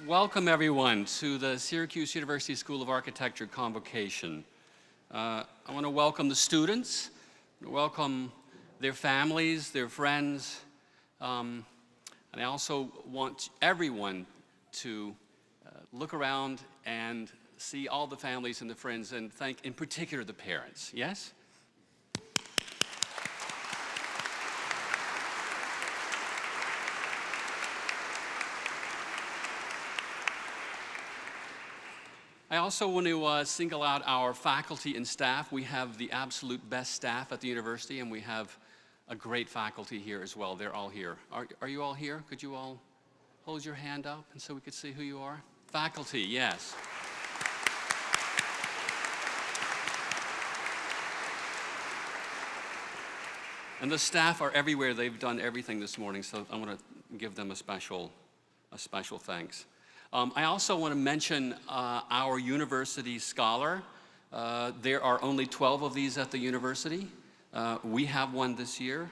Welcome everyone to the Syracuse University School of Architecture Convocation. I want to welcome the students, welcome their families, their friends, and I also want everyone to look around and see all the families and the friends and thank in particular the parents, yes? I also want to single out our faculty and staff. We have the absolute best staff at the university, and we have a great faculty here as well. They're all here. Are you all here? Could you all hold your hand up and so we could see who you are? Faculty, yes. And the staff are everywhere. They've done everything this morning, so I want to give them a special thanks. I also want to mention our university scholar. There are only 12 of these at the university. We have one this year,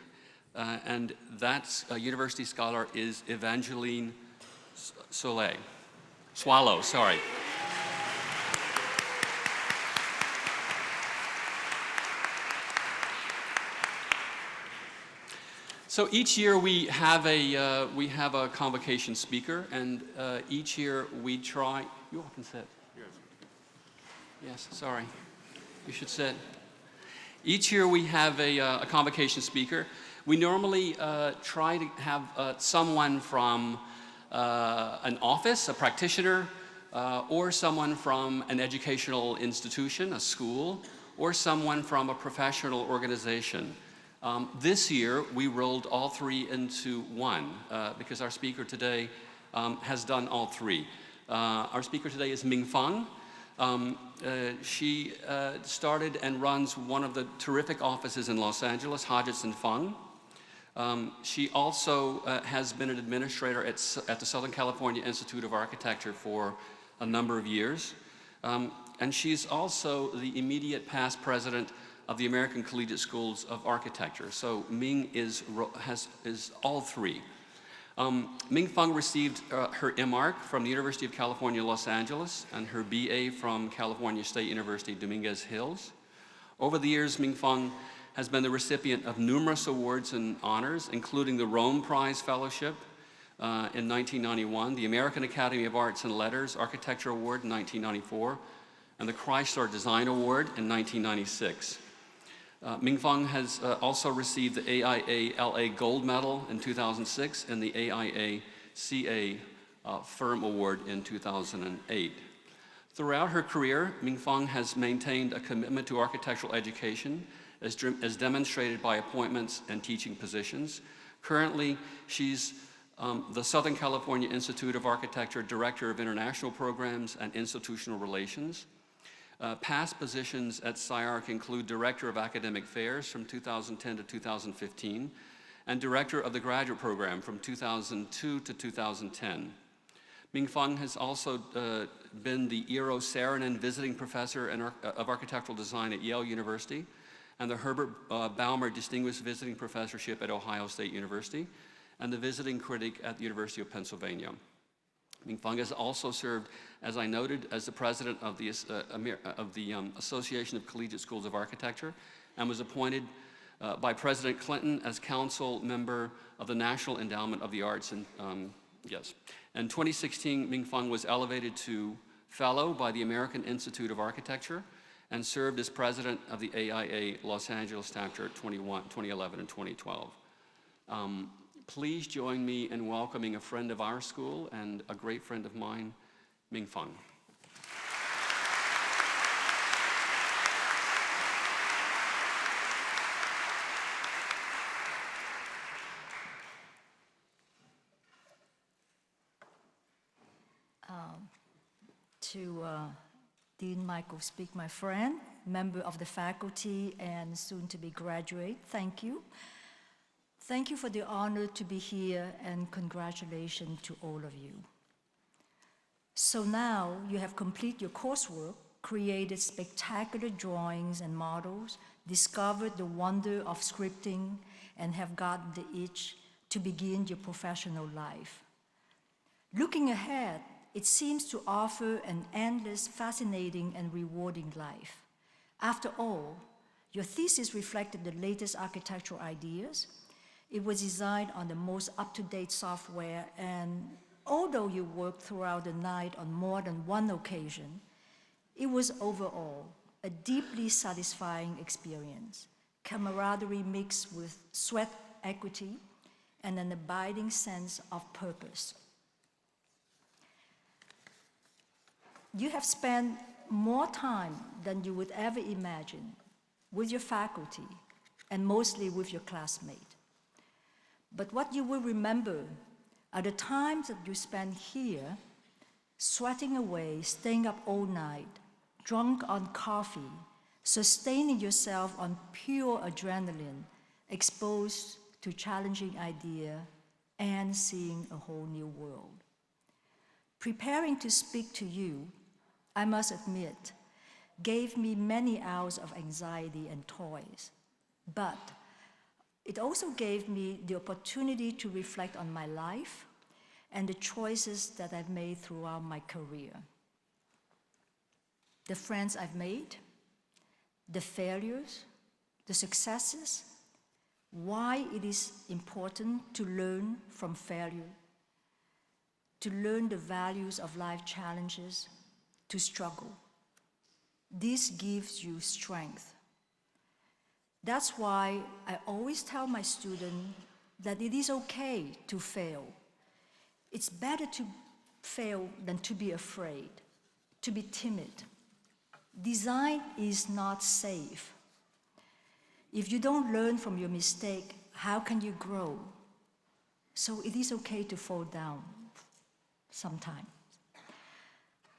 and that university scholar is Evangeline Swallow, sorry. So each year we have a convocation speaker, and each year we try. You all can sit. Yes, sorry. You should sit. Each year we have a convocation speaker. We normally try to have someone from an office, a practitioner, or someone from an educational institution, a school, or someone from a professional organization. This year, we rolled all three into one because our speaker today has done all three. Our speaker today is Fung. She started and runs one of the terrific offices in Los Angeles, Hodgetts and Fung. She also has been an administrator at the Southern California Institute of Architecture for a number of years. And she's also the immediate past president of the American Collegiate Schools of Architecture. So Ming is all three. Ming Fung received her MArch from the University of California, Los Angeles, and her BA from California State University, Dominguez Hills. Over the years, Ming Fung has been the recipient of numerous awards and honors, including the Rome Prize Fellowship in 1991, the American Academy of Arts and Letters Architecture Award in 1994, and the Chrysler Design Award in 1996. Ming Fung has also received the AIA-LA Gold Medal in 2006 and the AIA-CA Firm Award in 2008. Throughout her career, Ming Fung has maintained a commitment to architectural education as demonstrated by appointments and teaching positions. Currently, she's the Southern California Institute of Architecture Director of International Programs and Institutional Relations. Past positions at SCI-Arc include Director of Academic Affairs from 2010 to 2015 and Director of the Graduate Program from 2002 to 2010. Ming Fung has also been the Eero Saarinen Visiting Professor of Architectural Design at Yale University and the Herbert Baumer Distinguished Visiting Professorship at Ohio State University and the Visiting Critic at the University of Pennsylvania. Ming Fung has also served, as I noted, as the president of the Association of Collegiate Schools of Architecture and was appointed by President Clinton as council member of the National Endowment of the Arts. In 2016, Ming Fung was elevated to fellow by the American Institute of Architecture and served as president of the AIA Los Angeles chapter 2011 and 2012. Please join me in welcoming a friend of our school and a great friend of mine, Ming Fung. To Dean Michael Speak, my friend, member of the faculty and soon to be graduate, thank you. Thank you for the honor to be here and congratulations to all of you. So now you have completed your coursework, created spectacular drawings and models, discovered the wonder of scripting, and have gotten the itch to begin your professional life. Looking ahead, it seems to offer an endless, fascinating, and rewarding life. After all, your thesis reflected the latest architectural ideas. It was designed on the most up-to-date software, and although you worked throughout the night on more than one occasion, it was overall a deeply satisfying experience, camaraderie mixed with sweat equity and an abiding sense of purpose. You have spent more time than you would ever imagine with your faculty and mostly with your classmates. But what you will remember are the times that you spent here, sweating away, staying up all night, drunk on coffee, sustaining yourself on pure adrenaline, exposed to challenging ideas, and seeing a whole new world. Preparing to speak to you, I must admit, gave me many hours of anxiety and toys, but it also gave me the opportunity to reflect on my life and the choices that I've made throughout my career. The friends I've made, the failures, the successes, why it is important to learn from failure, to learn the values of life challenges, to struggle. This gives you strength. That's why I always tell my students that it is okay to fail. It's better to fail than to be afraid, to be timid. Design is not safe. If you don't learn from your mistake, how can you grow? So it is okay to fall down sometimes.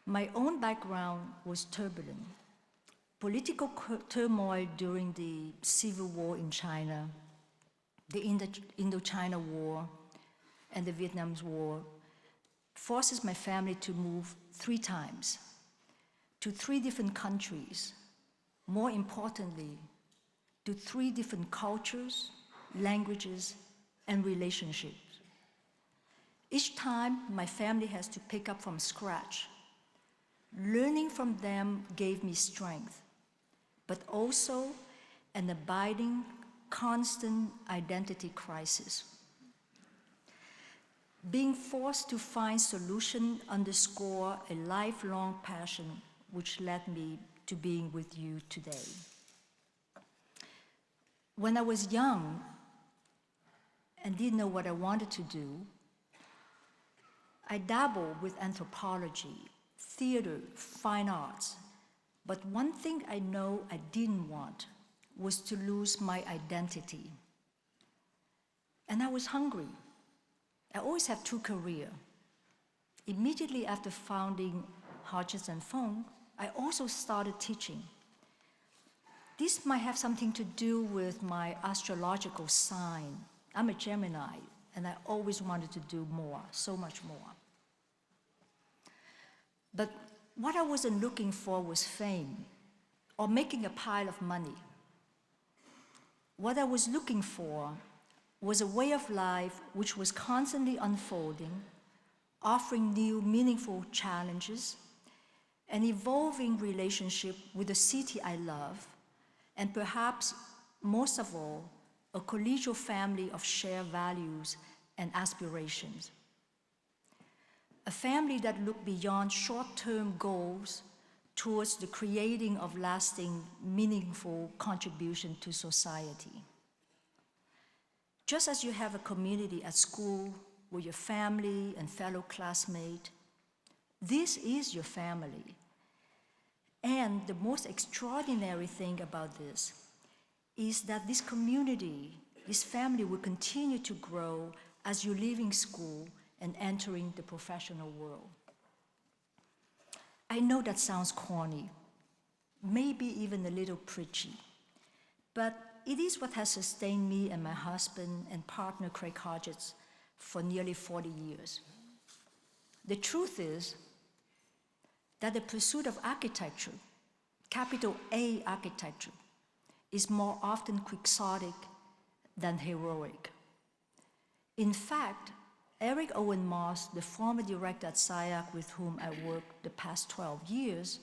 My own background was turbulent. Political turmoil during the Civil War in China, the Indochina War, and the Vietnam War forces my family to move 3 times to 3 different countries, more importantly, to 3 different cultures, languages, and relationships. Each time, my family has to pick up from scratch. Learning from them gave me strength, but also an abiding, constant identity crisis. Being forced to find solutions underscore a lifelong passion which led me to being with you today. When I was young and didn't know what I wanted to do, I dabbled with anthropology, theater, fine arts, but one thing I know I didn't want was to lose my identity. And I was hungry. I always had 2 careers. Immediately after founding Hodgetts and Fung, I also started teaching. This might have something to do with my astrological sign. I'm a Gemini, and I always wanted to do more, so much more. But what I wasn't looking for was fame or making a pile of money. What I was looking for was a way of life which was constantly unfolding, offering new, meaningful challenges, an evolving relationship with the city I love, and perhaps, most of all, a collegial family of shared values and aspirations. A family that looked beyond short-term goals towards the creating of lasting, meaningful contribution to society. Just as you have a community at school with your family and fellow classmates, this is your family. And the most extraordinary thing about this is that this community, this family will continue to grow as you're leaving school and entering the professional world. I know that sounds corny, maybe even a little preachy, but it is what has sustained me and my husband and partner Craig Hodgetts for nearly 40 years. The truth is that the pursuit of architecture, capital A architecture, is more often quixotic than heroic. In fact, Eric Owen Moss, the former director at SIAC with whom I worked the past 12 years,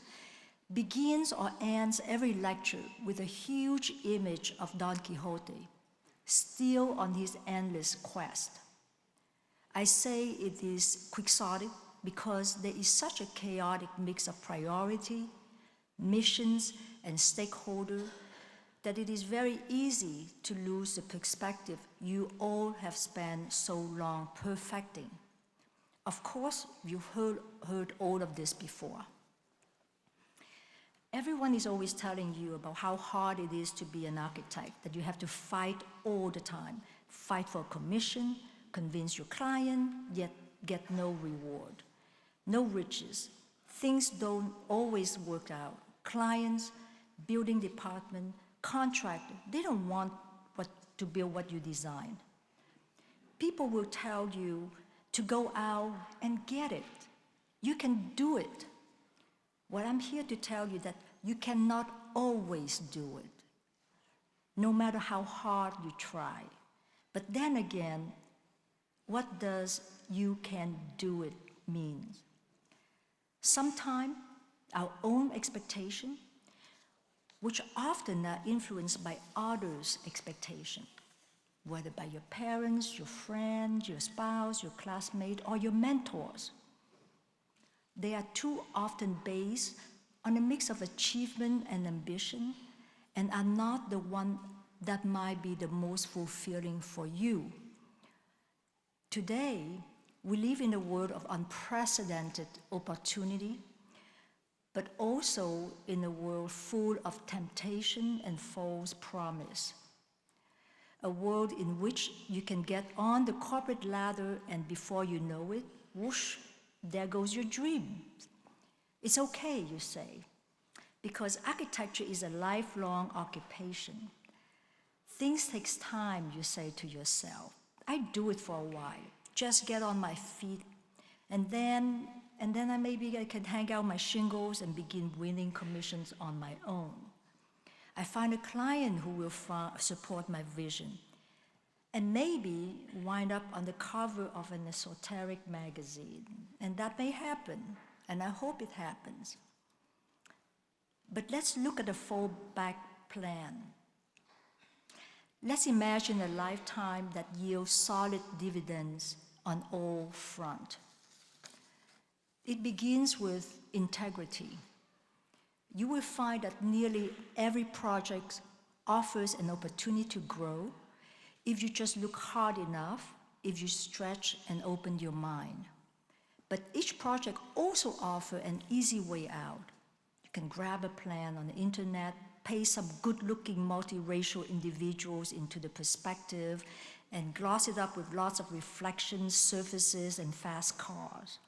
begins or ends every lecture with a huge image of Don Quixote, still on his endless quest. I say it is quixotic because there is such a chaotic mix of priority, missions, and stakeholders that it is very easy to lose the perspective you all have spent so long perfecting. Of course, you've heard all of this before. Everyone is always telling you about how hard it is to be an architect, that you have to fight all the time, fight for a commission, convince your client, yet get no reward, no riches. Things don't always work out. Clients, building department, contractor, they don't want to build what you designed. People will tell you to go out and get it. You can do it. Well, I'm here to tell you that you cannot always do it, no matter how hard you try. But then again, what does you can do it mean? Sometimes our own expectation, which often are influenced by others' expectation, whether by your parents, your friends, your spouse, your classmate, or your mentors. They are too often based on a mix of achievement and ambition, and are not the one that might be the most fulfilling for you. Today, we live in a world of unprecedented opportunity, but also in a world full of temptation and false promise. A world in which you can get on the corporate ladder and before you know it, whoosh, there goes your dream. It's okay, you say, because architecture is a lifelong occupation. Things take time, you say to yourself. I do it for a while, just get on my feet, and then maybe I can hang out my shingles and begin winning commissions on my own. I find a client who will support my vision, and maybe wind up on the cover of an esoteric magazine. And that may happen, and I hope it happens. But let's look at the fallback plan. Let's imagine a lifetime that yields solid dividends on all fronts. It begins with integrity. You will find that nearly every project offers an opportunity to grow if you just look hard enough, if you stretch and open your mind. But each project also offers an easy way out. You can grab a plan on the internet, pay some good-looking multiracial individuals into the perspective, and gloss it up with lots of reflections, surfaces, and fast cars.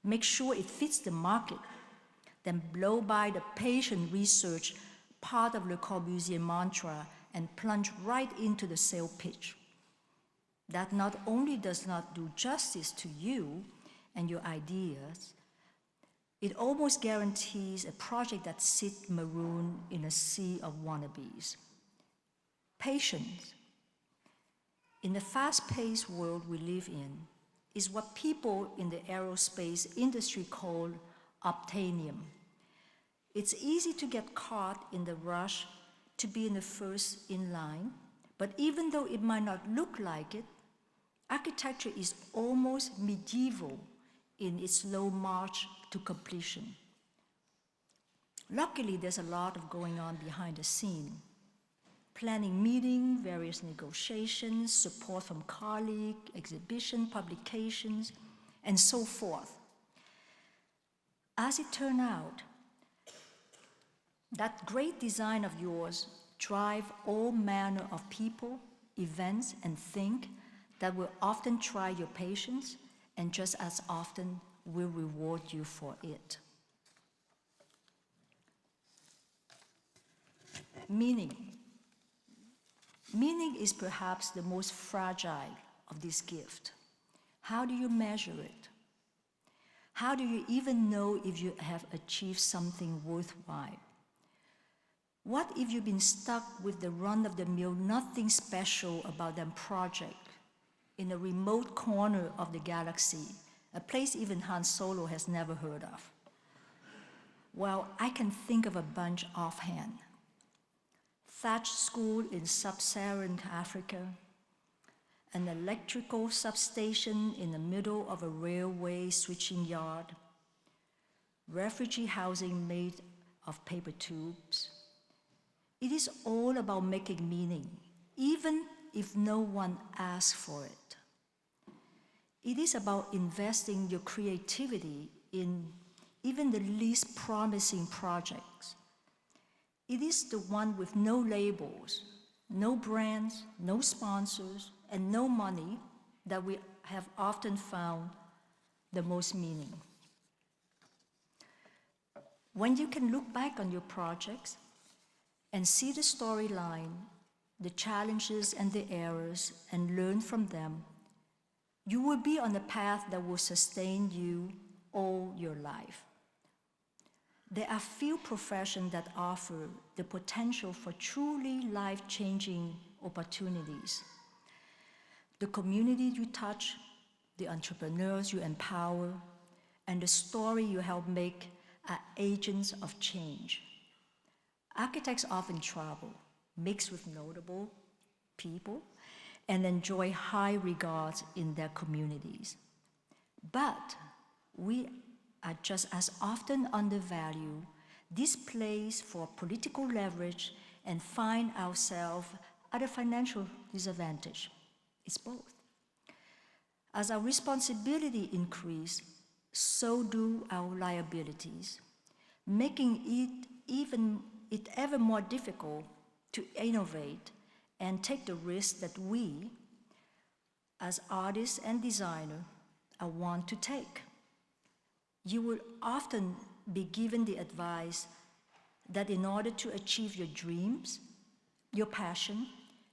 Make sure it fits the market, then blow by the patient research part of Le Corbusier mantra and plunge right into the sale pitch. That not only does not do justice to you and your ideas, it almost guarantees a project that sits marooned in a sea of wannabes. Patience, in the fast-paced world we live in, is what people in the aerospace industry call obtainium. It's easy to get caught in the rush to be in the first in line, but even though it might not look like it, architecture is almost medieval in its slow march to completion. Luckily, there's a lot of going on behind the scene. Planning meetings, various negotiations, support from colleagues, exhibition, publications, and so forth. As it turned out, that great design of yours drive all manner of people, events, and things that will often try your patience and just as often will reward you for it. Meaning. Meaning is perhaps the most fragile of this gift. How do you measure it? How do you even know if you have achieved something worthwhile? What if you've been stuck with the run-of-the-mill, nothing special about that project, in a remote corner of the galaxy, a place even Han Solo has never heard of. Well, I can think of a bunch offhand. Thatched school in sub-Saharan Africa, an electrical substation in the middle of a railway switching yard, refugee housing made of paper tubes. It is all about making meaning, even if no one asks for it. It is about investing your creativity in even the least promising projects. It is the one with no labels, no brands, no sponsors, and no money that we have often found the most meaning. When you can look back on your projects and see the storyline, the challenges and the errors, and learn from them, you will be on a path that will sustain you all your life. There are few professions that offer the potential for truly life-changing opportunities. The community you touch, the entrepreneurs you empower, and the story you help make are agents of change. Architects often travel, mix with notable people, and enjoy high regards in their communities. But we are just as often undervalue this place for political leverage and find ourselves at a financial disadvantage. It's both. As our responsibility increase, so do our liabilities, making it ever more difficult to innovate and take the risk that we, as artists and designers, are want to take. You will often be given the advice that in order to achieve your dreams, your passion,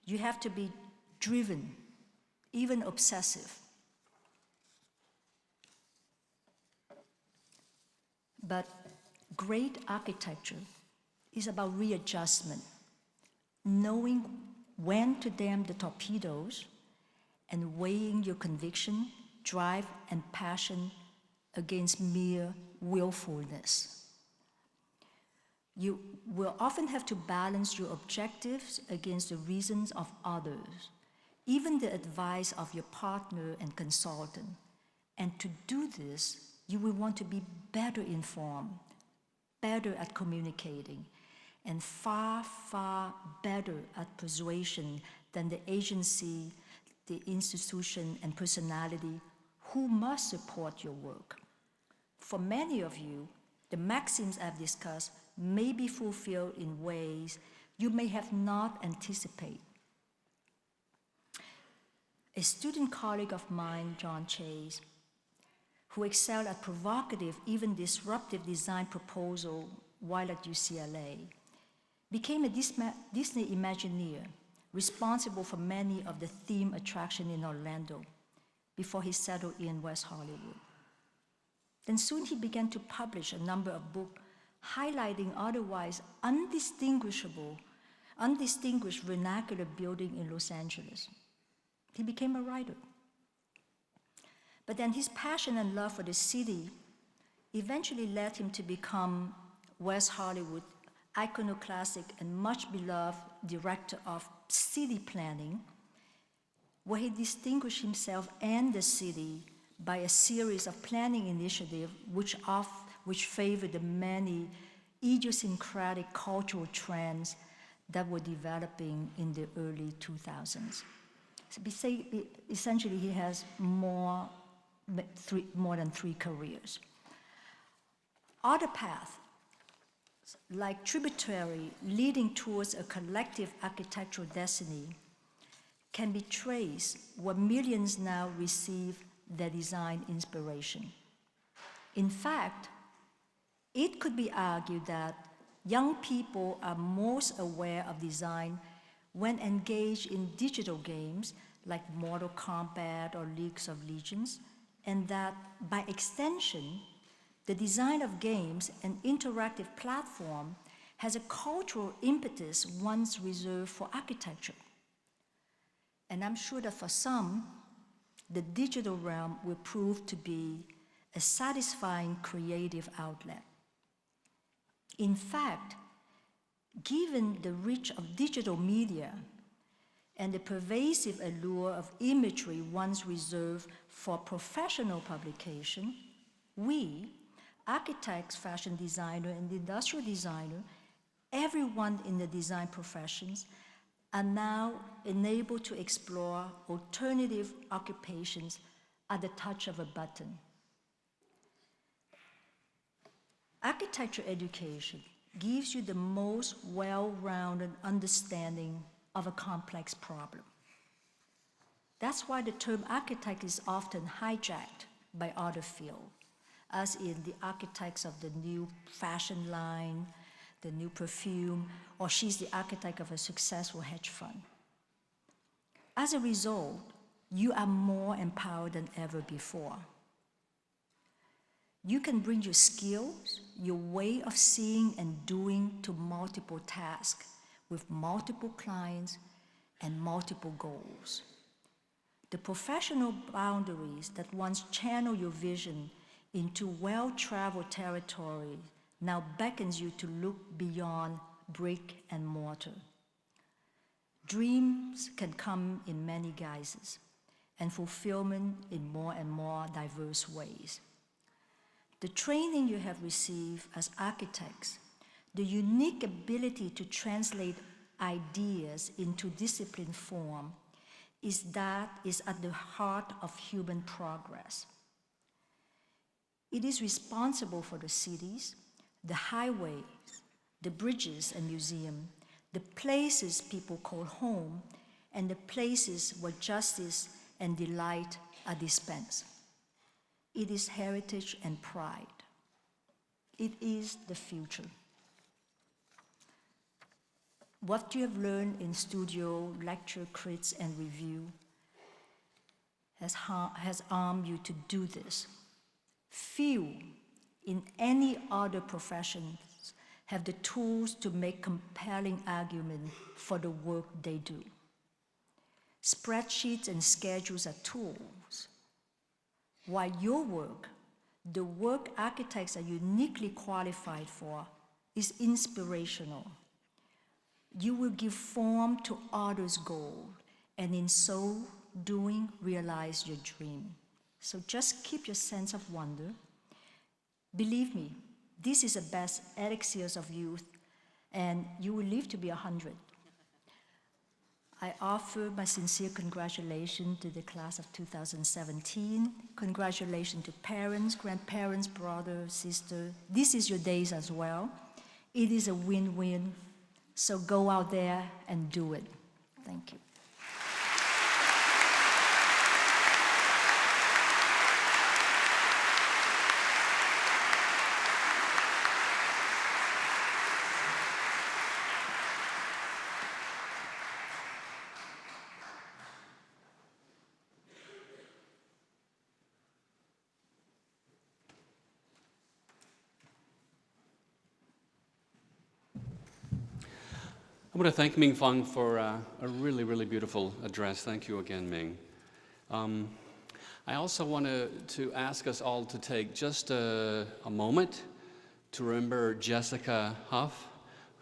you have to be driven, even obsessive. But great architecture is about readjustment, knowing when to damn the torpedoes and weighing your conviction, drive, and passion against mere willfulness. You will often have to balance your objectives against the reasons of others, even the advice of your partner and consultant. And to do this, you will want to be better informed, better at communicating, and far, far better at persuasion than the agency, the institution, and personality who must support your work. For many of you, the maxims I've discussed may be fulfilled in ways you may have not anticipated. A student colleague of mine, John Chase, who excelled at provocative, even disruptive design proposal while at UCLA, became a Disney Imagineer, responsible for many of the theme attractions in Orlando before he settled in West Hollywood. Then soon he began to publish a number of books highlighting otherwise undistinguished vernacular building in Los Angeles. He became a writer. But then his passion and love for the city eventually led him to become West Hollywood iconoclastic and much beloved director of city planning, where he distinguished himself and the city by a series of planning initiatives which favored the many idiosyncratic cultural trends that were developing in the early 2000s. So essentially, he has more than three careers. Other paths, like tributary leading towards a collective architectural destiny, can be traced where millions now receive their design inspiration. In fact, it could be argued that young people are most aware of design when engaged in digital games like Mortal Kombat or League of Legends, and that by extension, the design of games and interactive platform has a cultural impetus once reserved for architecture. And I'm sure that for some, the digital realm will prove to be a satisfying creative outlet. In fact, given the reach of digital media and the pervasive allure of imagery once reserved for professional publication, we, architects, fashion designer, and industrial designer, everyone in the design professions, are now enabled to explore alternative occupations at the touch of a button. Architecture education gives you the most well-rounded understanding of a complex problem. That's why the term architect is often hijacked by other fields, as in the architects of the new fashion line, the new perfume, or she's the architect of a successful hedge fund. As a result, you are more empowered than ever before. You can bring your skills, your way of seeing and doing to multiple tasks with multiple clients and multiple goals. The professional boundaries that once channeled your vision into well-traveled territory now beckons you to look beyond brick and mortar. Dreams can come in many guises, and fulfillment in more and more diverse ways. The training you have received as architects, the unique ability to translate ideas into disciplined form, is at the heart of human progress. It is responsible for the cities, the highways, the bridges and museums, the places people call home, and the places where justice and delight are dispensed. It is heritage and pride. It is the future. What you have learned in studio, lecture, crits, and review has armed you to do this. Few in any other professions have the tools to make compelling argument for the work they do. Spreadsheets and schedules are tools, while your work, the work architects are uniquely qualified for, is inspirational. You will give form to others' goals, and in so doing, realize your dream. So just keep your sense of wonder. Believe me, this is the best elixirs of youth, and you will live to be 100. I offer my sincere congratulations to the class of 2017. Congratulations to parents, grandparents, brothers, sisters. This is your days as well. It is a win-win. So go out there and do it. Thank you. I want to thank Ming Fung for a really, really beautiful address. Thank you again, Ming. I also want to ask us all to take just a moment to remember Jessica Hough,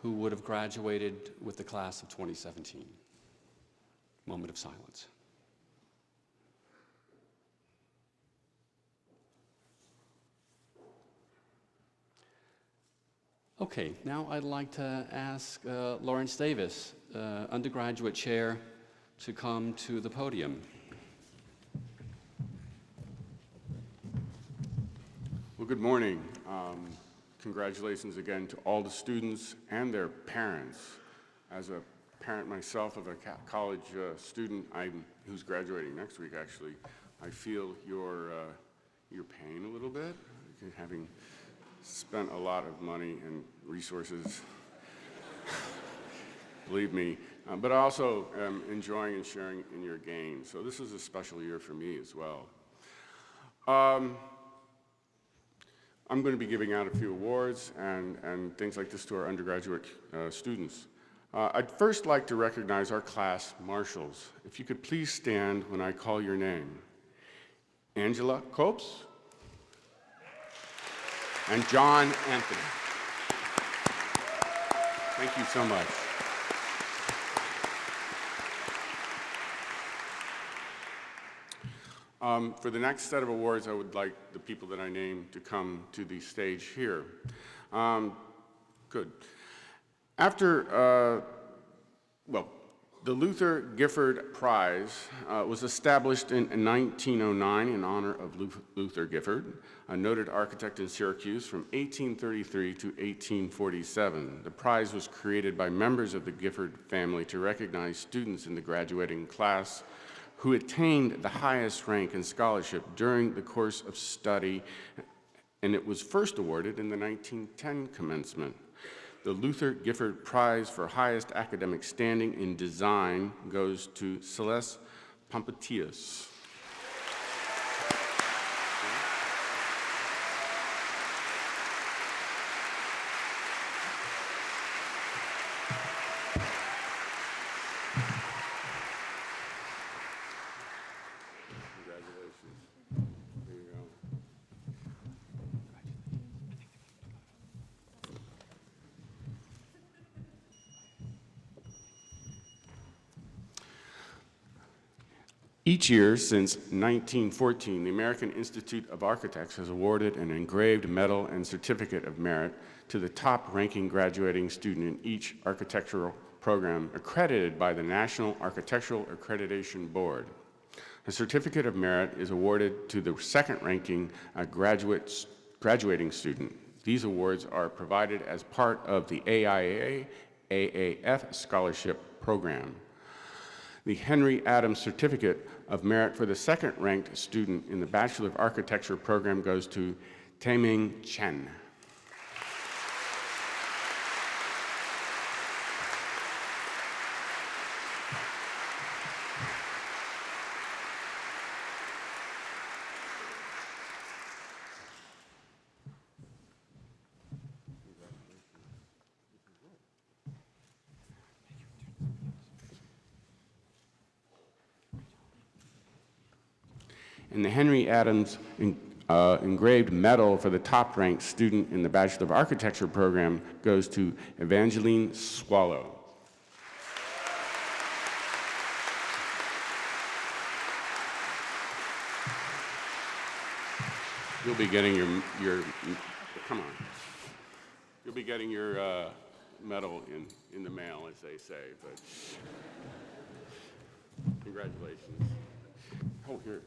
who would have graduated with the class of 2017. Moment of silence. Okay, now I'd like to ask Lawrence Davis, undergraduate chair, to come to the podium. Well, good morning. Congratulations again to all the students and their parents. As a parent myself of a college student who's graduating next week, actually, I feel your pain a little bit, having spent a lot of money and resources, believe me, but I also am enjoying and sharing in your gains. So this is a special year for me as well. I'm going to be giving out a few awards and things like this to our undergraduate students. I'd first like to recognize our class marshals. If you could please stand when I call your name. Angela Copes, and John Anthony. Thank you so much. For the next set of awards, I would like the people that I named to come to the stage here. Good. After, the Luther Gifford Prize was established in 1909 in honor of Luther Gifford, a noted architect in Syracuse from 1833 to 1847. The prize was created by members of the Gifford family to recognize students in the graduating class who attained the highest rank in scholarship during the course of study, and it was first awarded in the 1910 commencement. The Luther Gifford Prize for highest academic standing in design goes to Celeste Pompatius. Each year since 1914, the American Institute of Architects has awarded an engraved medal and certificate of merit to the top-ranking graduating student in each architectural program accredited by the National Architectural Accreditation Board. A certificate of merit is awarded to the second-ranking graduating student. These awards are provided as part of the AIA-AAF scholarship program. The Henry Adams Certificate of Merit for the second-ranked student in the Bachelor of Architecture program goes to Hsinming Chen. And the Henry Adams engraved medal for the top-ranked student in the Bachelor of Architecture program goes to Evangeline Swallow. You'll be getting your come on. You'll be getting your medal in the mail, as they say, but congratulations. Oh, here.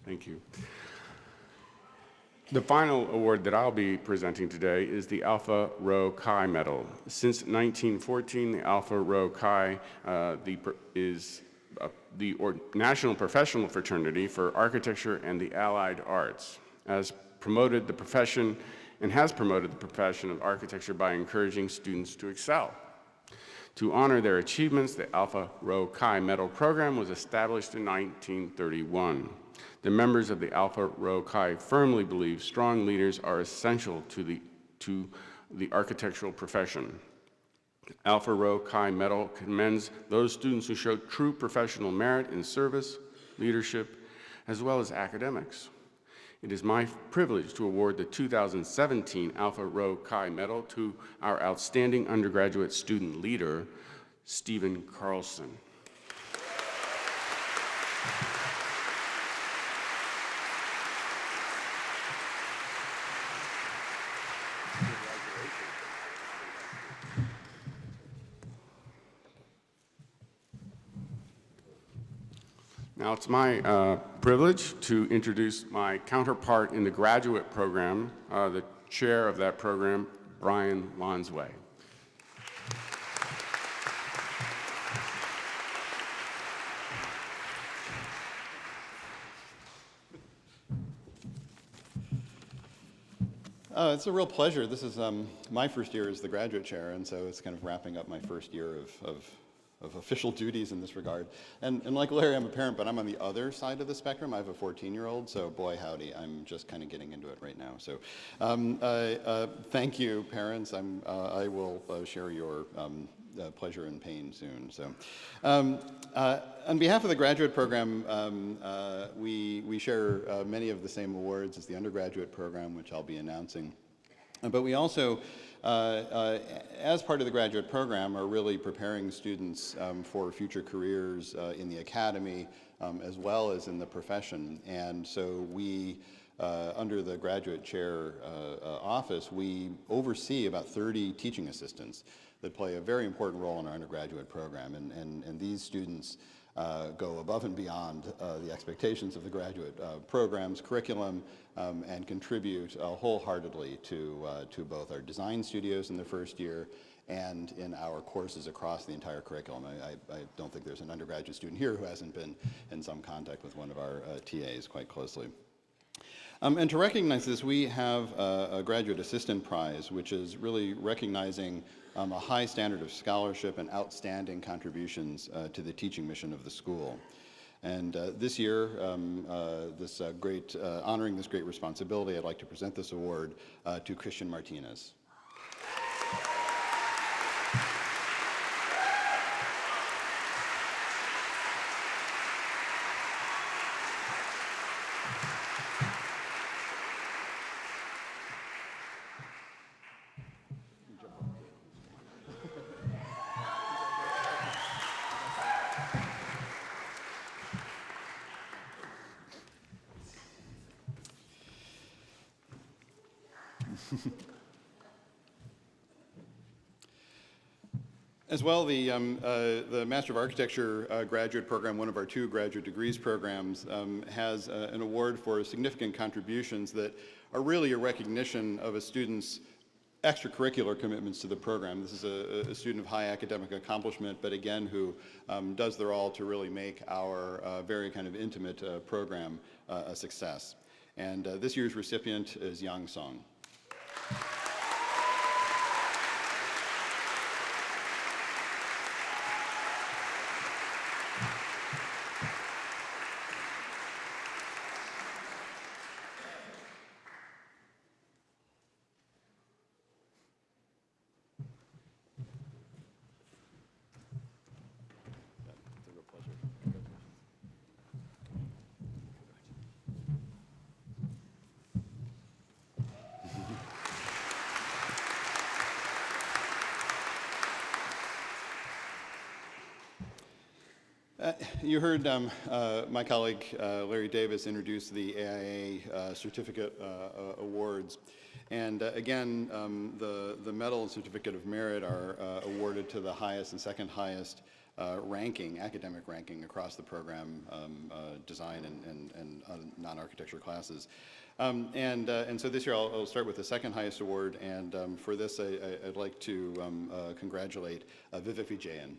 Thank you. The final award that I'll be presenting today is the Alpha Rho Chi Medal. Since 1914, the Alpha Rho Chi is the national professional fraternity for architecture and the allied arts, has promoted the profession of architecture by encouraging students to excel. To honor their achievements, the Alpha Rho Chi Medal program was established in 1931. The members of the Alpha Rho Chi firmly believe strong leaders are essential to the architectural profession. Alpha Rho Chi Medal commends those students who show true professional merit in service, leadership, as well as academics. It is my privilege to award the 2017 Alpha Rho Chi Medal to our outstanding undergraduate student leader, Stephen Carlson. Now it's my privilege to introduce my counterpart in the graduate program, the chair of that program, Brian Lonsway. It's a real pleasure. This is my first year as the graduate chair, and so it's kind of wrapping up my first year of of official duties in this regard. And like Larry, I'm a parent, but I'm on the other side of the spectrum. I have a 14-year-old, so boy howdy, I'm just kind of getting into it right now. So thank you, parents. I will share your pleasure and pain soon. So, on behalf of the graduate program, we share many of the same awards as the undergraduate program, which I'll be announcing. But we also, as part of the graduate program, are really preparing students for future careers in the academy, as well as in the profession. And so we, under the graduate chair office, we oversee about 30 teaching assistants that play a very important role in our undergraduate program. And these students go above and beyond the expectations of the graduate program's curriculum and contribute wholeheartedly to both our design studios in the first year and in our courses across the entire curriculum. I don't think there's an undergraduate student here who hasn't been in some contact with one of our TAs quite closely. And to recognize this, we have a Graduate Assistant Prize, which is really recognizing a high standard of scholarship and outstanding contributions to the teaching mission of the school. And this year, honoring this great responsibility, I'd like to present this award to Christian Martinez. As well, the Master of Architecture graduate program, one of our 2 graduate degrees programs, has an award for significant contributions that are really a recognition of a student's extracurricular commitments to the program. This is a student of high academic accomplishment, but again, who does their all to really make our very kind of intimate program a success. And this year's recipient is Yang Song. You heard my colleague Larry Davis introduce the AIA Certificate Awards. And again, the medal and certificate of merit are awarded to the highest and second highest academic ranking across the program, design and non-architecture classes. And so this year I'll start with the second highest award, and for this I'd like to congratulate Vivek Vijayan.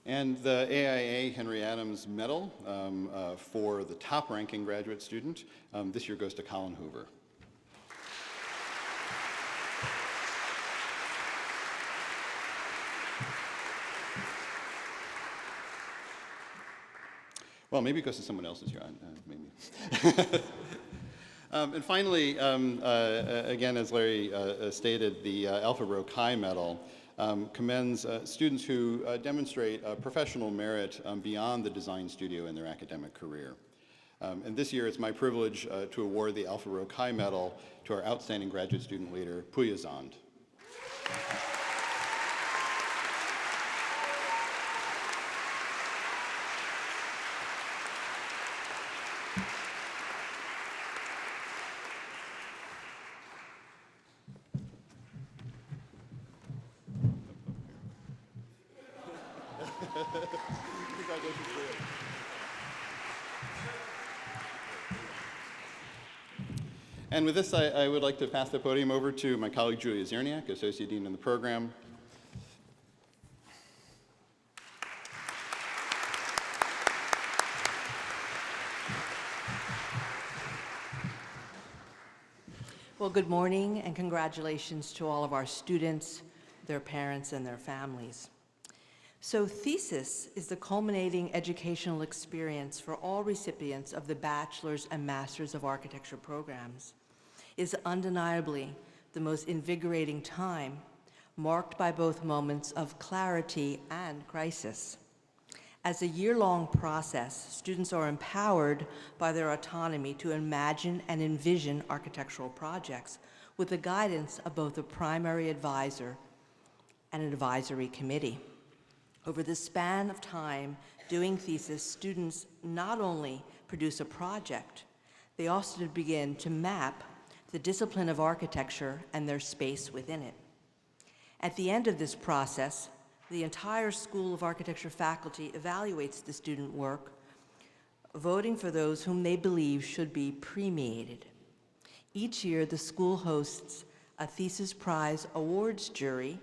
And the AIA Henry Adams Medal for the top ranking graduate student this year goes to Colin Hoover. Well, maybe it goes to someone else this year, maybe. And finally, again, as Larry stated, the Alpha Rho Chi Medal commends students who demonstrate professional merit beyond the design studio in their academic career. And this year, it's my privilege to award the Alpha Rho Chi Medal to our outstanding graduate student leader, Puya Zand. Congratulations to you. And with this, I would like to pass the podium over to my colleague Julia Zierniak, Associate Dean in the program. Well, good morning and congratulations to all of our students, their parents, and their families. So Thesis is the culminating educational experience for all recipients of the Bachelor's and Master's of Architecture programs. It is undeniably the most invigorating time, marked by both moments of clarity and crisis. As a year-long process, students are empowered by their autonomy to imagine and envision architectural projects with the guidance of both a primary advisor and an advisory committee. Over the span of time doing Thesis, students not only produce a project, they also begin to map the discipline of architecture and their space within it. At the end of this process, the entire School of Architecture faculty evaluates the student work, voting for those whom they believe should be premiated. Each year, the school hosts a Thesis Prize Awards jury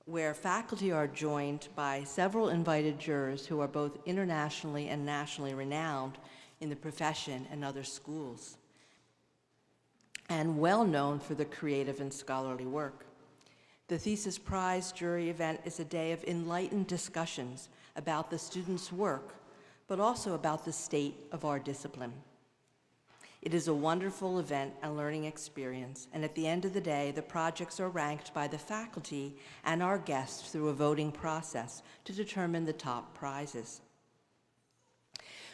where faculty are joined by several invited jurors who are both internationally and nationally renowned in the profession and other schools, and well known for their creative and scholarly work. The Thesis Prize jury event is a day of enlightened discussions about the students' work, but also about the state of our discipline. It is a wonderful event and learning experience, and at the end of the day, the projects are ranked by the faculty and our guests through a voting process to determine the top prizes.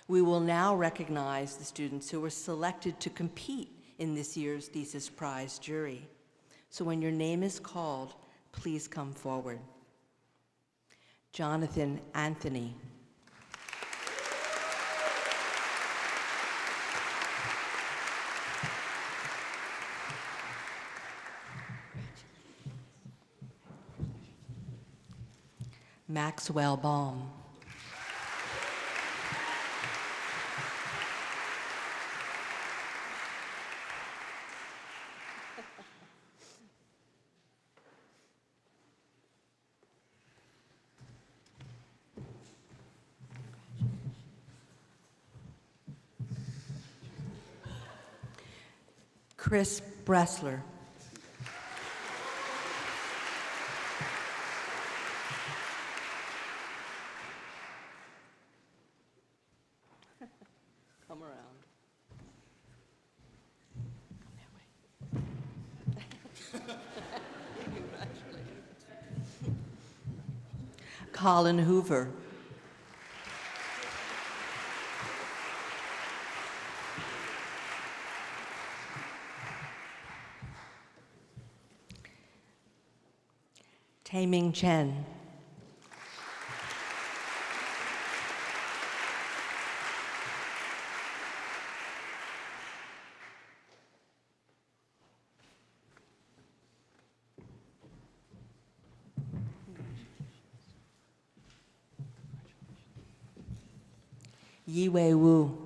We will now recognize the students who were selected to compete in this year's Thesis Prize jury. So when your name is called, please come forward. Jonathan Anthony. Maxwell Baum. Chris Bressler. Come around. Colin Hoover. Hsinming Chen. Yiwei Wu.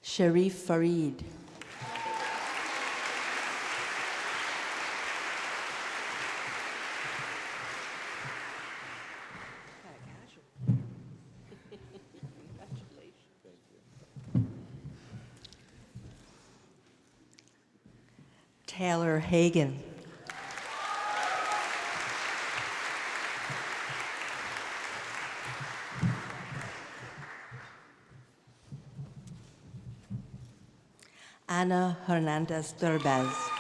Sharif Farid. Taylor Hagan. Ana Hernandez Derbez.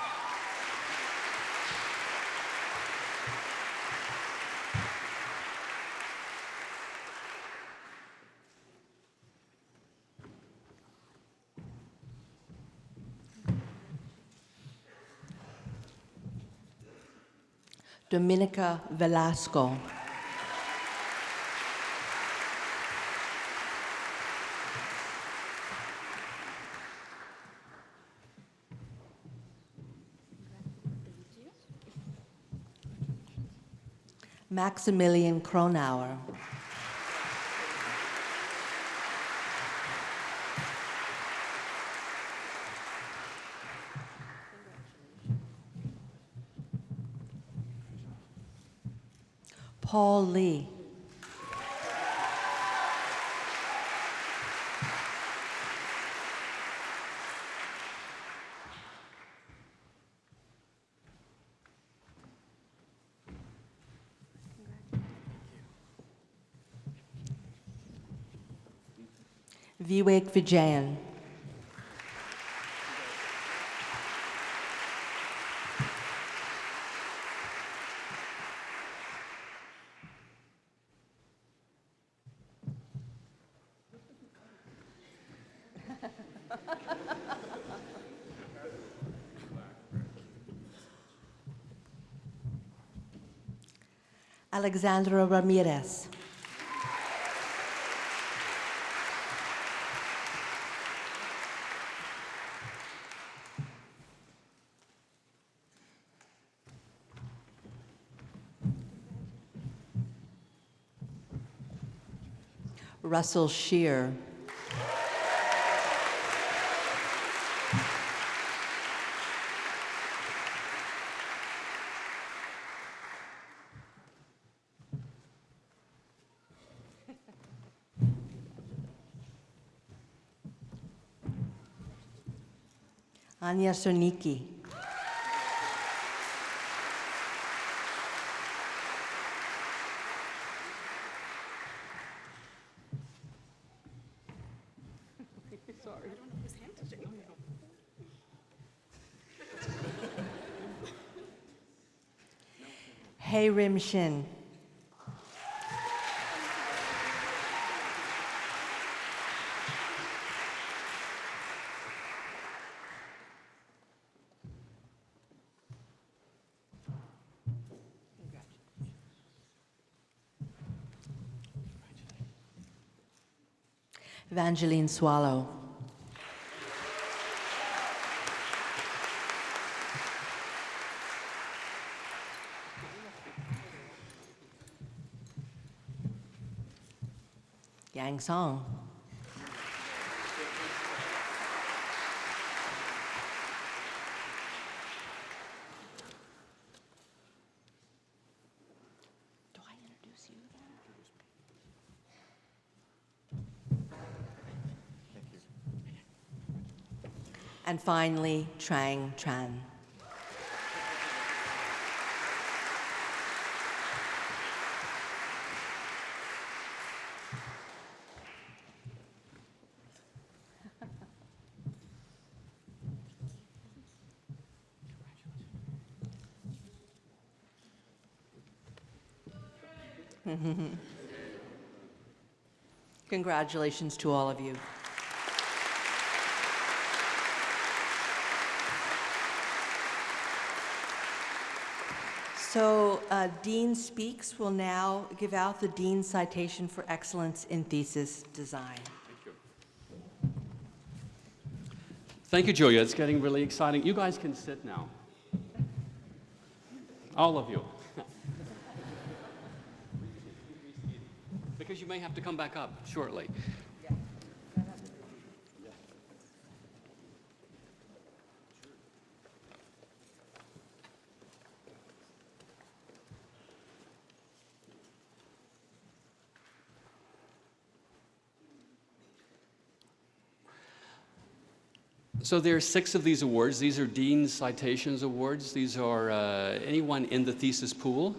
Dominica Velasco. Maximilian Kronauer. Paul Lee. Vivek Vijayan. Alexandra Ramirez. Russell Shear. Anya Soniki. Hey Rim Shin. Evangeline Swallow. Yang Song. Do I introduce you then? And finally, Trang Tran. Congratulations to all of you. So Dean Speaks will now give out the Dean's Citation for Excellence in Thesis Design. Thank you, Julia. It's getting really exciting. You guys can sit now. All of you. Because you may have to come back up shortly. So there are 6 of these awards. These are Dean's Citations Awards. These are anyone in the thesis pool.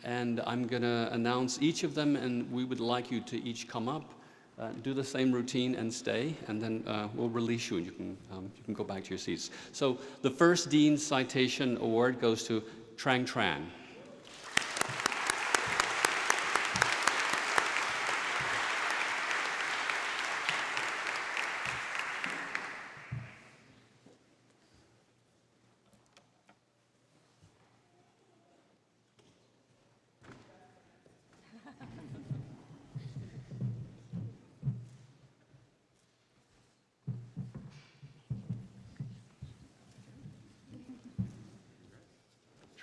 And I'm going to announce each of them, and we would like you to each come up, do the same routine, and stay, and then we'll release you, and you can go back to your seats. So the first Dean's Citation Award goes to Trang Tran.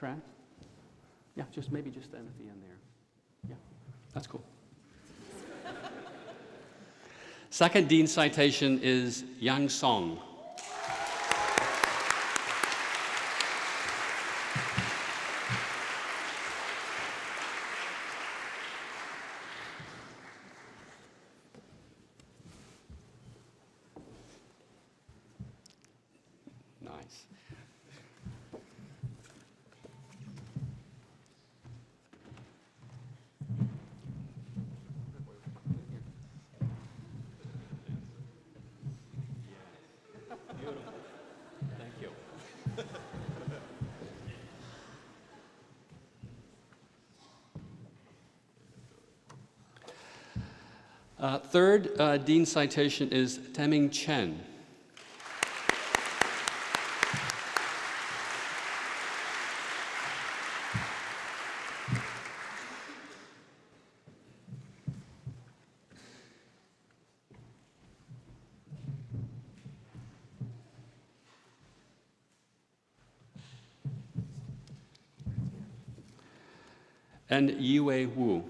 track? Yeah, maybe just then at the end there. Yeah, that's cool. Second Dean's citation is Yang Song. Nice. Beautiful. Thank you. Third Dean's citation is Hsinming Chen. And Yue Wu.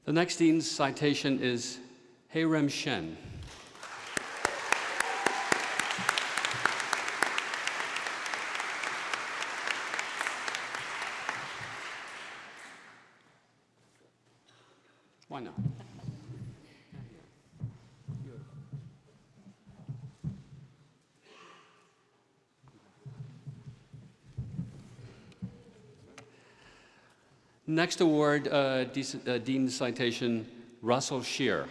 The next Dean's citation is Heirem Shen. Why not? Next award, Dean's citation, Russell Shear.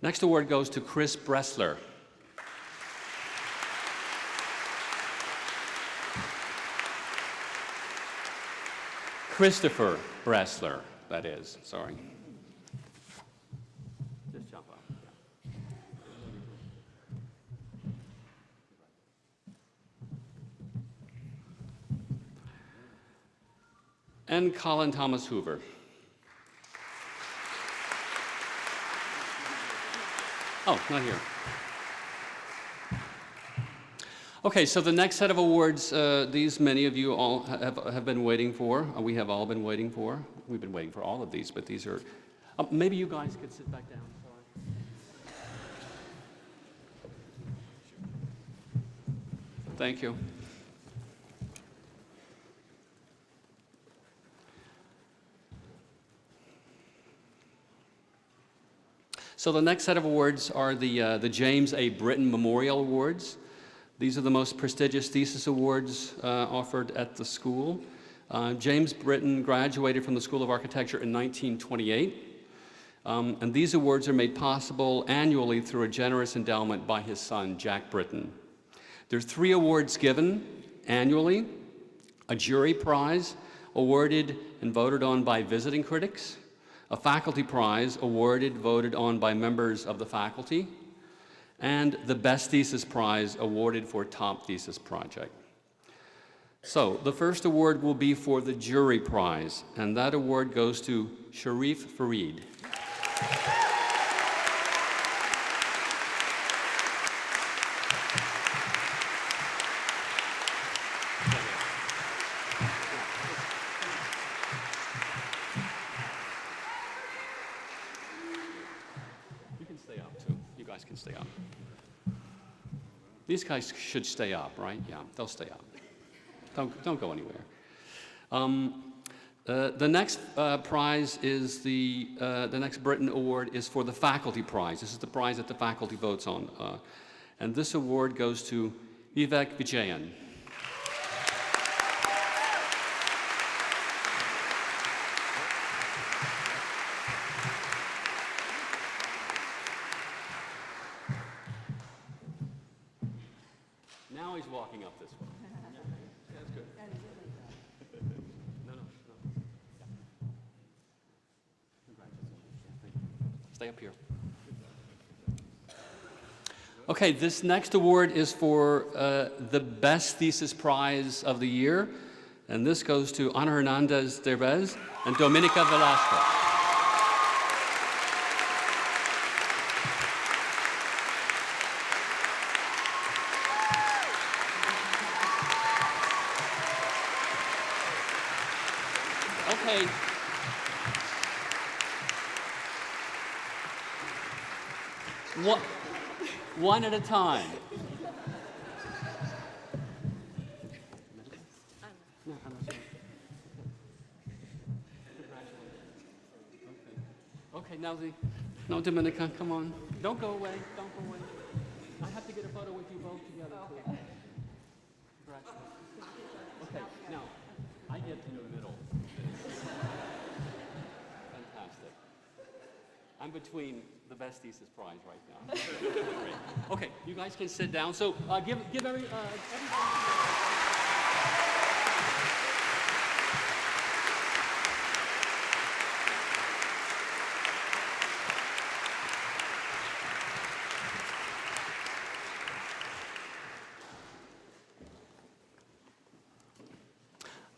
Next award goes to Chris Bressler. Christopher Bressler, that is, sorry. Just jump up. And Colin Thomas Hoover. Oh, not here. Okay, so the next set of awards, these many of you all have been waiting for. We have all been waiting for. We've been waiting for all of these, but these are, maybe you guys could sit back down. Sorry. Thank you. So the next set of awards are the James A. Britton Memorial Awards. These are the most prestigious thesis awards offered at the school. James Britton graduated from the School of Architecture in 1928. And these awards are made possible annually through a generous endowment by his son, Jack Britton. There's 3 awards given annually: a jury prize awarded and voted on by visiting critics, a faculty prize awarded, voted on by members of the faculty, and the Best Thesis Prize awarded for top thesis project. So the first award will be for the jury prize, and that award goes to Sharif Farid. Can stay up. These guys should stay up, right? Yeah, they'll stay up. Don't go anywhere. The next prize is the next Britton Award is for the faculty prize. This is the prize that the faculty votes on, and this award goes to Vivek Vijayan. Now he's walking up this way. Yeah, that's good. No. Congratulations. Thank you. Stay up here. Okay, this next award is for the Best Thesis Prize of the Year, and this goes to Ana Hernandez Derbez and Dominica Velasco. Okay. One at a time. Okay, now Dominica, come on. Don't go away. Don't go away. I have to get a photo with you both together. Okay. Congratulations. Okay, now I get in the middle. Fantastic. I'm between the Best Thesis Prize right now. Great. Okay, you guys can sit down. So give everybody.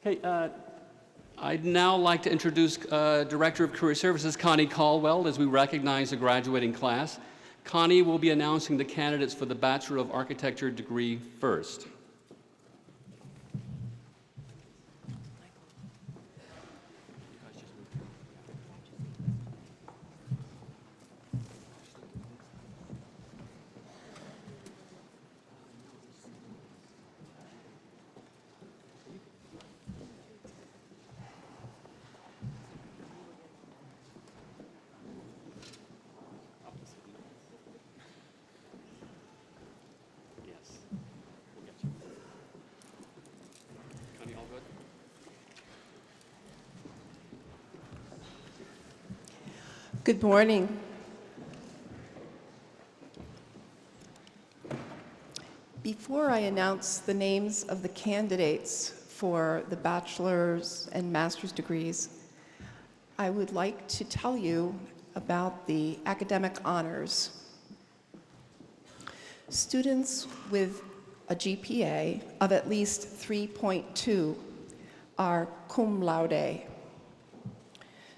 Okay, I'd now like to introduce Director of Career Services, Connie Caldwell, as we recognize the graduating class. Connie will be announcing the candidates for the Bachelor of Architecture degree first. Good morning. Before I announce the names of the candidates for the bachelor's and master's degrees, I would like to tell you about the academic honors. Students with a GPA of at least 3.2 are cum laude.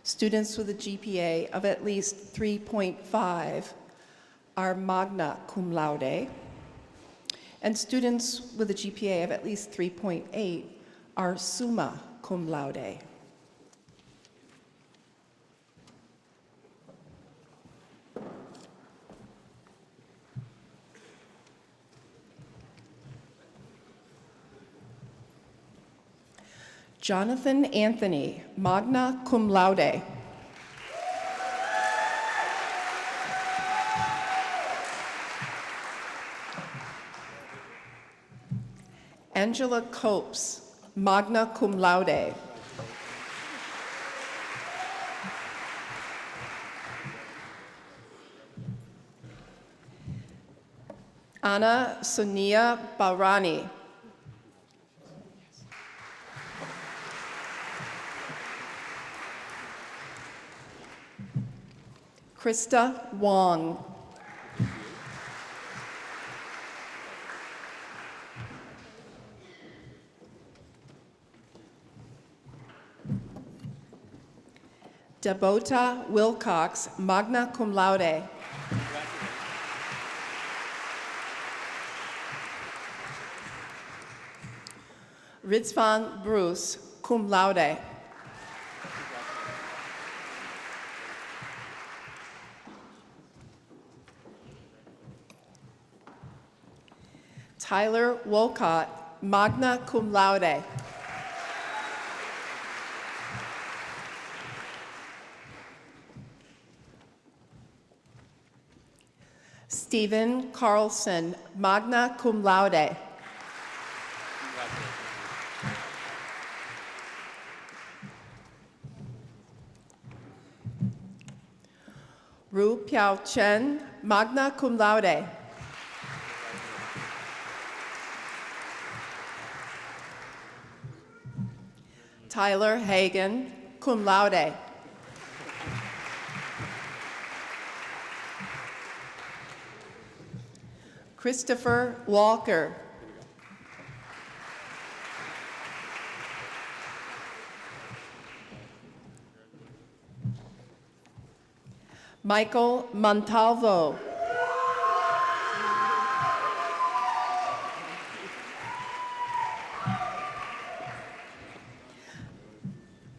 Students with a GPA of at least 3.5 are magna cum laude, and students with a GPA of at least 3.8 are summa cum laude. Jonathan Anthony, magna cum laude. Angela Copes, magna cum laude. Anna Sonia Barani. Krista Wong. Dabota Wilcox, magna cum laude. Ritzvan Bruce, cum laude. Tyler Wolcott, magna cum laude. Stephen Carlson, magna cum laude. Ru Piao Chen, magna cum laude. Tyler Hagan, cum laude. Christopher Walker. Michael Montalvo.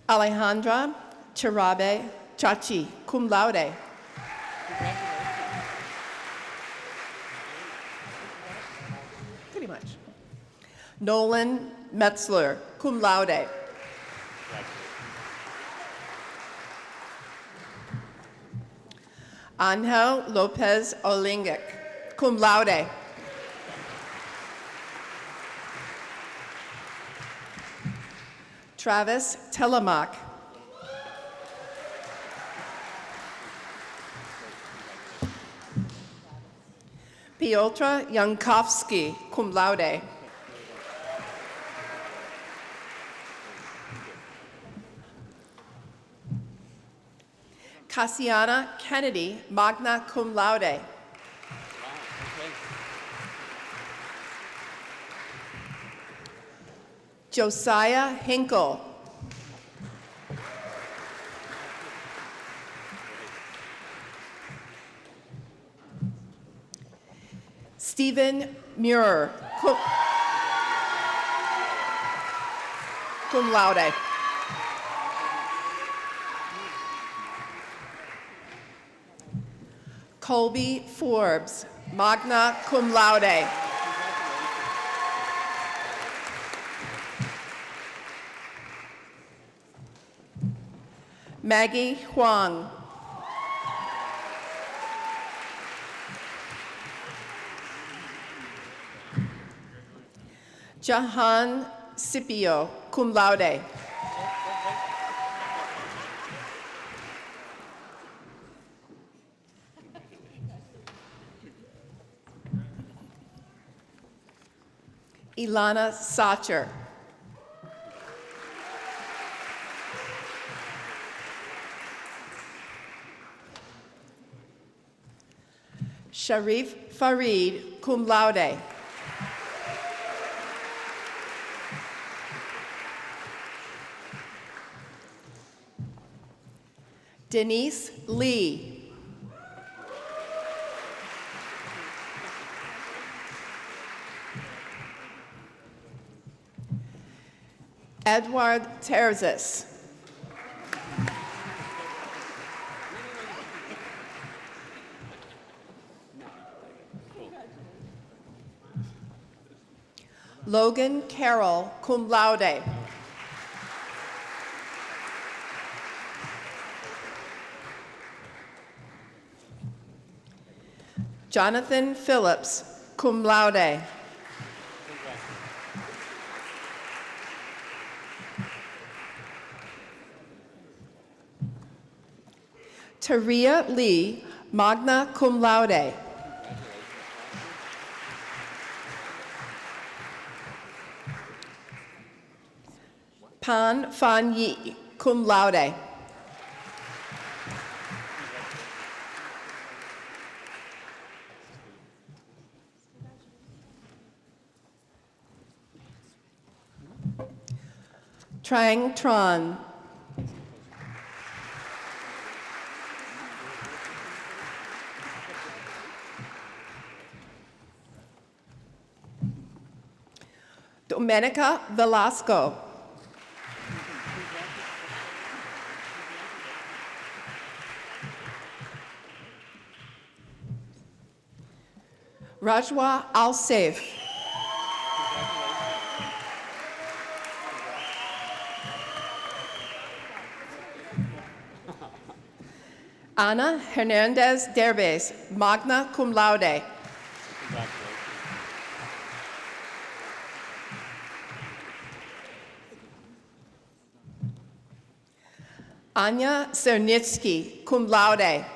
Alejandra Charabe Chachi, cum laude. Pretty much. Nolan Metzler, cum laude. Angel Lopez Olingic, cum laude. Travis Telemack. Piotr Jankowski, cum laude. Cassiana Kennedy, magna cum laude. Josiah Hinkle. Stephen Muir, cum laude. Colby Forbes, magna cum laude. Maggie Huang. Jahan Scipio, cum laude. Ilana Sacher. Sharif Farid, cum laude. Denise Lee. Edward Terzis. Logan Carroll, cum laude. Jonathan Phillips, cum laude. Taria Lee, magna cum laude. Pan Fan Yi, cum laude. Trang Tran. Domenica Velasco. Rajwa Al-Saif. Ana Hernandez Derbez, magna cum laude. Anya Cernitsky, cum laude.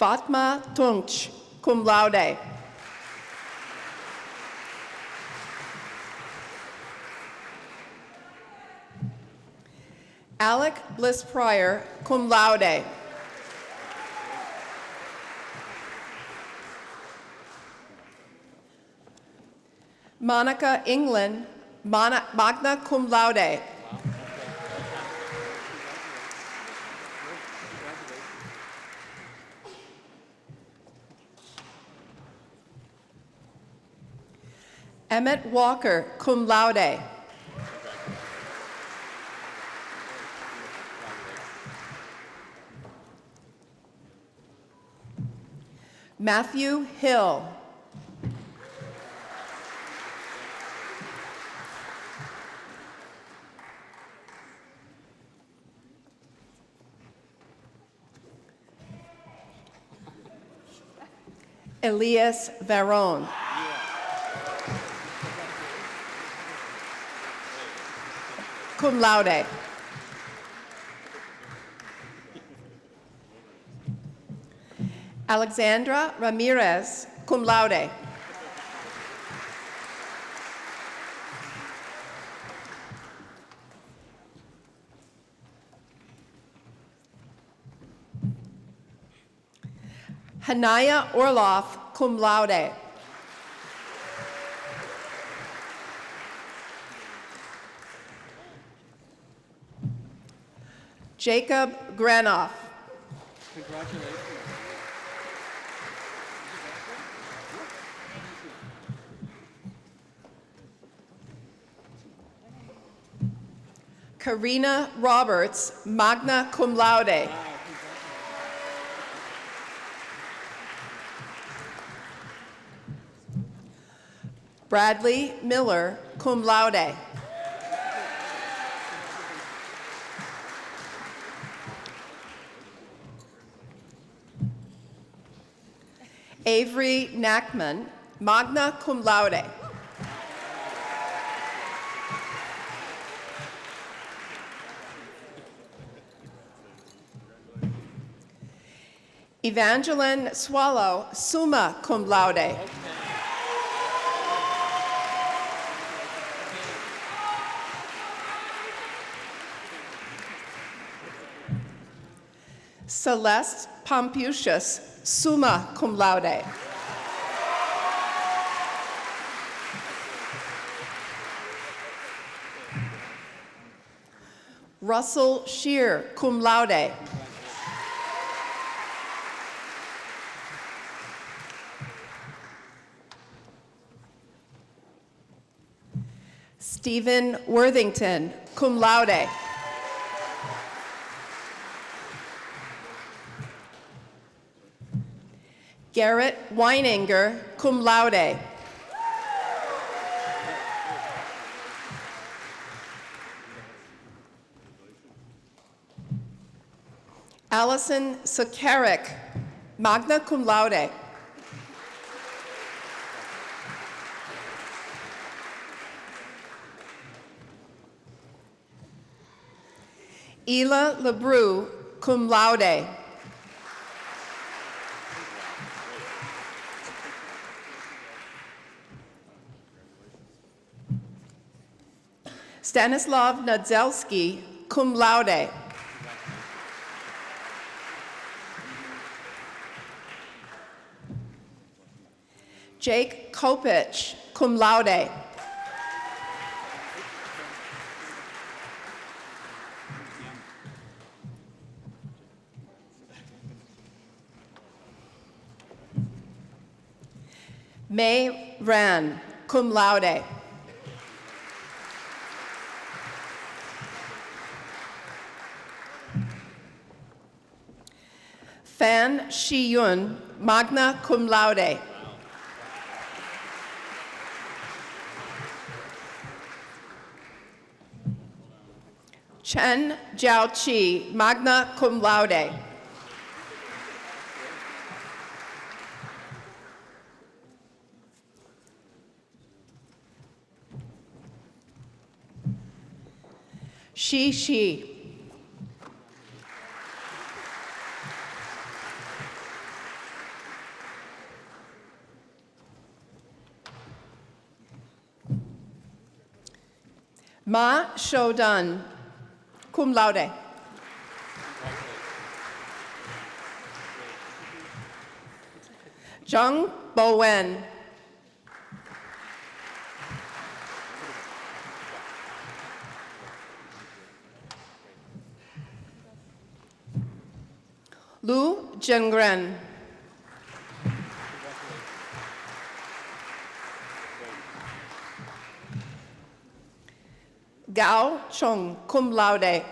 Fatma Tunch, cum laude. Alec Bliss Pryor, cum laude. Monica England, magna cum laude. Emmett Walker, cum laude. Matthew Hill. Elias Varone. Cum laude. Alexandra Ramirez, cum laude. Hanaya Orloff, cum laude. Jacob Granoff. Congratulations. Karina Roberts, magna cum laude. Bradley Miller, cum laude. Avery Knackman, magna cum laude. Evangeline Swallow, summa cum laude. Celeste Pompucius, summa cum laude. Russell Shear, cum laude. Stephen Worthington, cum laude. Garrett Weininger, cum laude. Allison Sakarik, magna cum laude. Ela LeBrew, cum laude. Stanislav Nadzelski, cum laude. Jake Kopich, cum laude. May Ran, cum laude. Fan Shi-yun, magna cum laude. Chen Jiaoqi, magna cum laude. Shi. Ma Shodan, cum laude. Jung Bowen. Lu Jengren. Gao Chung, cum laude.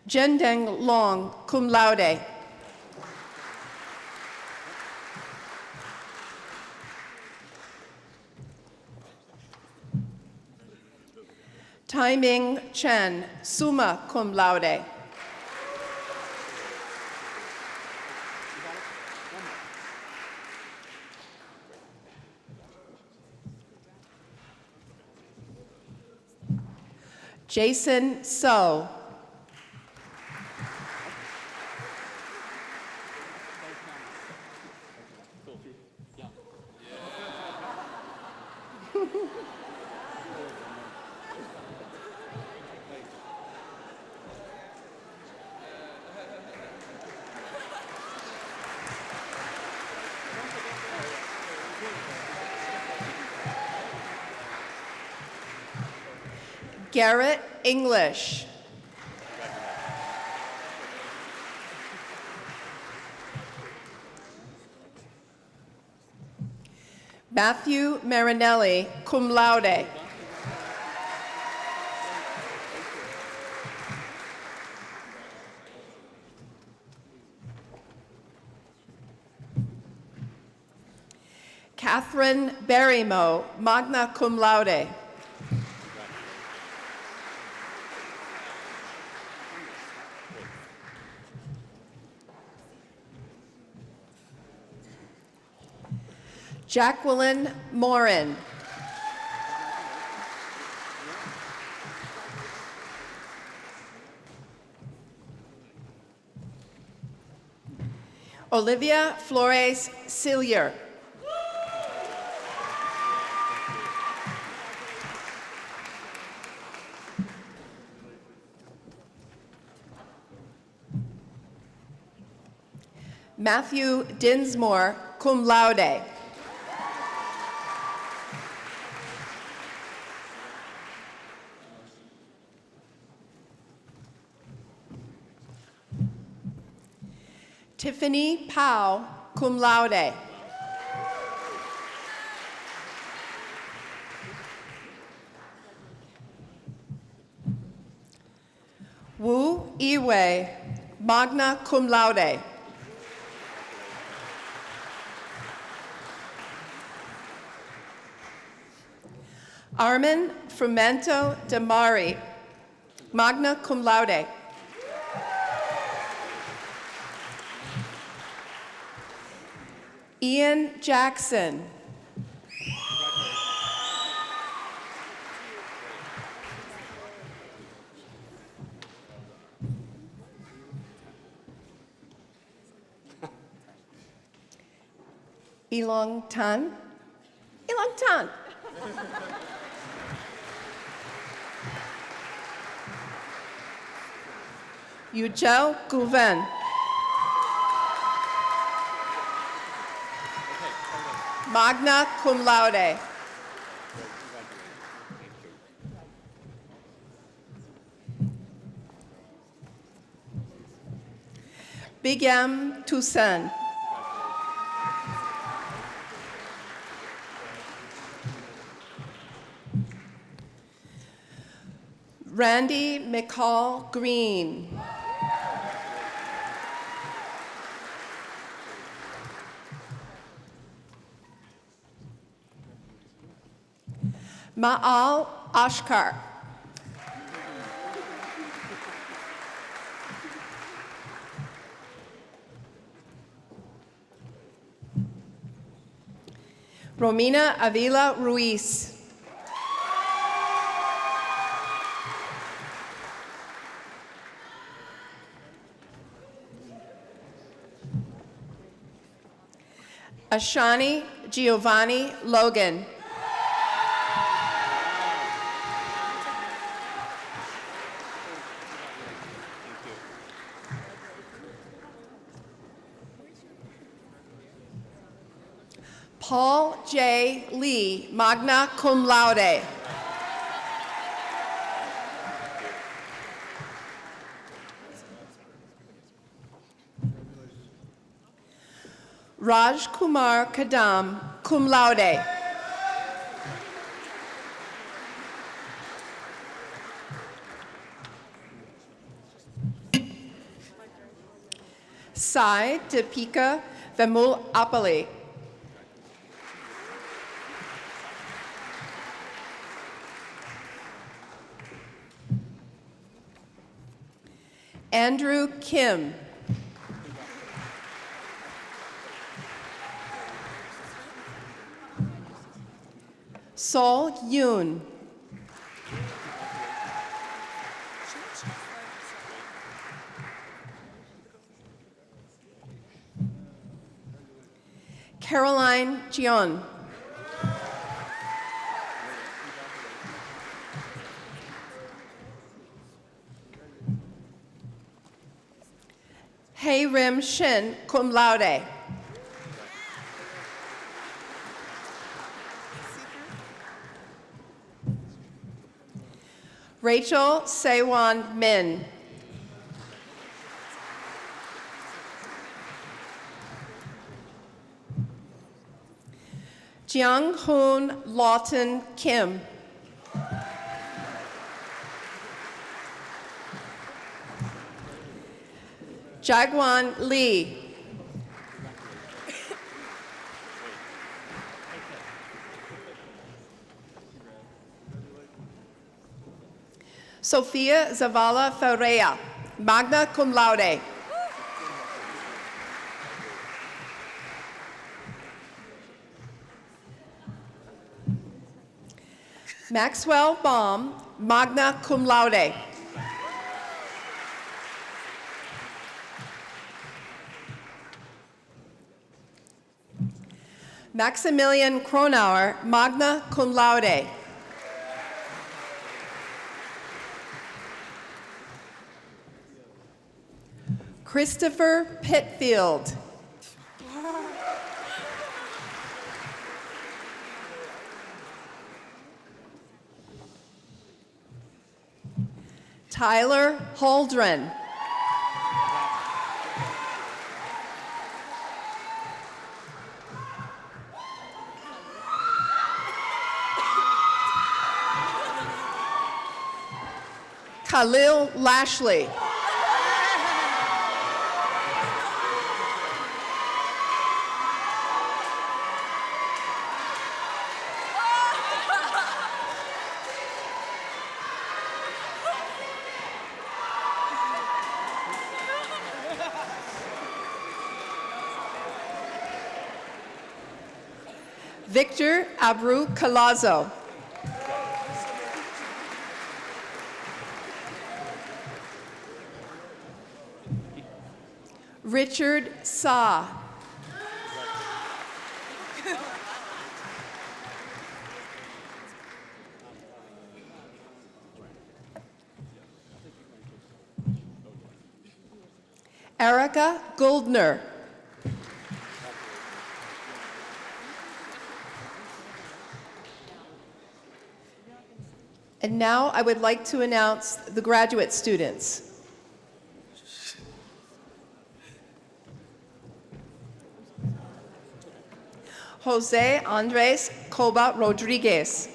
Jendeng Long, cum laude. Taiming Chen, summa cum laude. Jason So. Garrett English. Matthew Marinelli, cum laude. Catherine Berrymo, magna cum laude. Jacqueline Morin. Olivia Flores Sillier. Matthew Dinsmore, cum laude. Tiffany Powell, cum laude. Wu Iwei, magna cum laude. Armin Frumento Damari, magna cum laude. Ian Jackson. Ilong Tan. Ilong Tan. Yujel Guven. Magna cum laude. Bigam Toussaint. Randy McCall Green. Ma'al Ashkar. Romina Avila Ruiz. Ashani Giovanni Logan. Paul J. Lee, magna cum laude. Raj Kumar Kadam, cum laude. Sai Deepika Vemul Appali. Andrew Kim. Sol Yoon. Caroline Jion. Hei Rim Shin, cum laude. Rachel Sewon Min. Jiang Hoon Lawton Kim. Jagwan Lee. Sophia Zavala Ferreira, magna cum laude. Maxwell Baum, magna cum laude. Maximilian Kronauer, magna cum laude. Christopher Pitfield. Tyler Holdren. Khalil Lashley. Victor Abru Calazo. Richard Sa. Erica Goldner. And now I would like to announce the graduate students. Jose Andres Coba Rodriguez.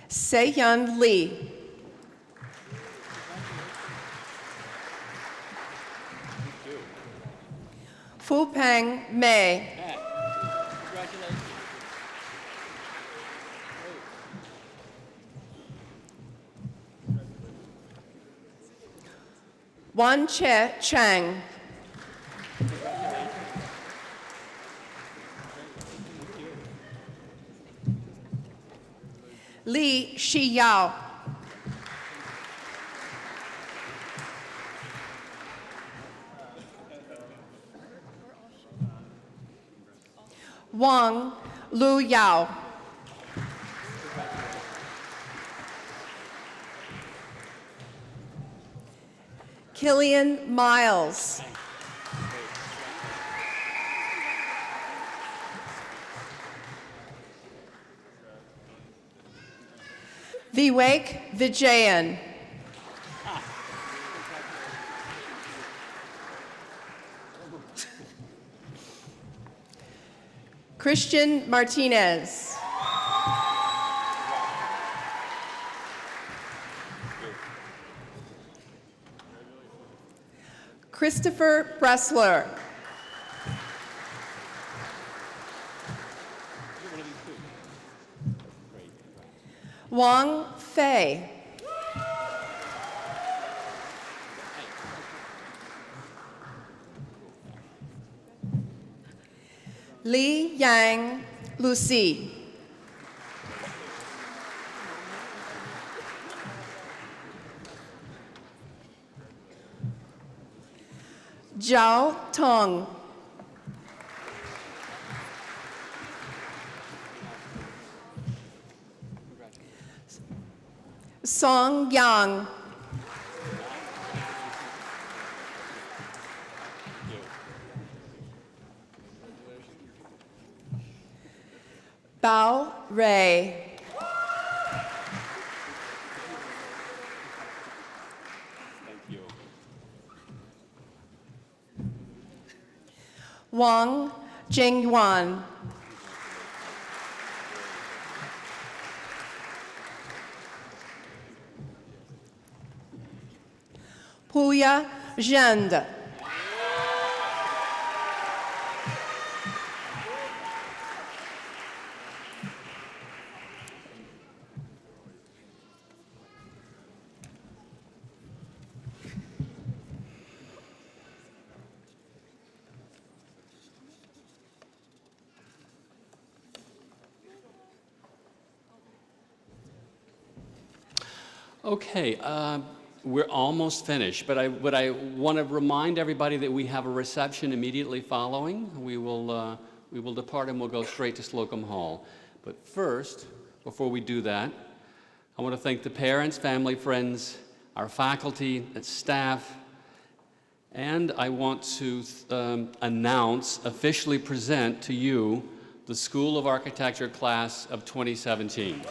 Se-Hyun Lee. Fu Peng Mei. Wan Che Chang. Li Shi Yao. Wang Lu Yao. Killian Miles. Vivek Vijayan. Christian Martinez. Christopher Bressler. Wang Fei. Li Yang Lucy. Zhao Tong. Song Yang. Bao Ray. Wang Jingyuan. Puya Zhend. Okay, we're almost finished, but I want to remind everybody that we have a reception immediately following. We will depart and we'll go straight to Slocum Hall. But first, before we do that, I want to thank the parents, family, friends, our faculty, and staff, and I want to officially present to you the School of Architecture class of 2017.